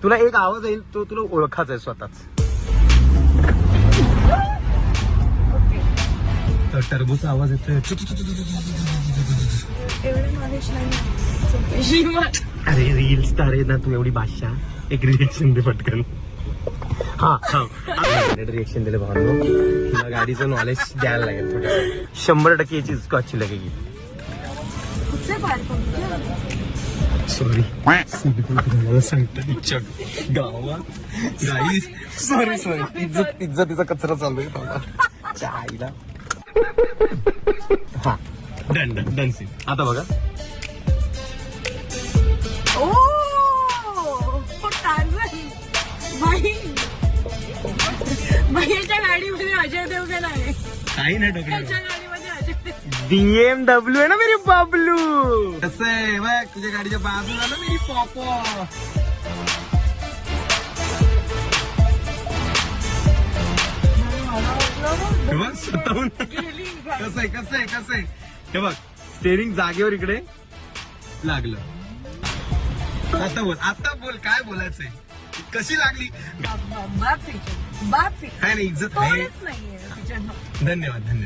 तुला एक आवाज येईल तो तुला ओळखायचा आहे स्वतःच. तर टरबूचा आवाज येतोय. अरे रील स्टार आहे ना तू, एवढी भाषा. एक रिएक्शन दे पटकन. हा रिएक्शन दिले भावनो. तुला गाडीचं नॉलेज द्यायला लागेल थोडं. 100% याची इसको अच्छी लगेगी. सॉरी सांगतो गावात गाई. सॉरी इज्जतीचा कचरा चालू आहे आईला. हा डन डन डन सीन. आता बघा. भाईच्या गाडीमध्ये अजय देवगण आहे. काही नाही त्याच्या गाडीमध्ये अजय देवगण. BMW आहे ना मेरी बाबलू. कसं आहे बघ तुझ्या गाडीच्या बाजूला ना मेरी पॉपो. स्वतःहून कसं आहे कसं आहे कसं आहे हे बघ. स्टेरिंग जागेवर इकडे लागलं. आता बोल काय बोलायचंय. कशी लागली. बाप काय नाही इज्जत आहे. नाहीये. धन्यवाद धन्यवाद.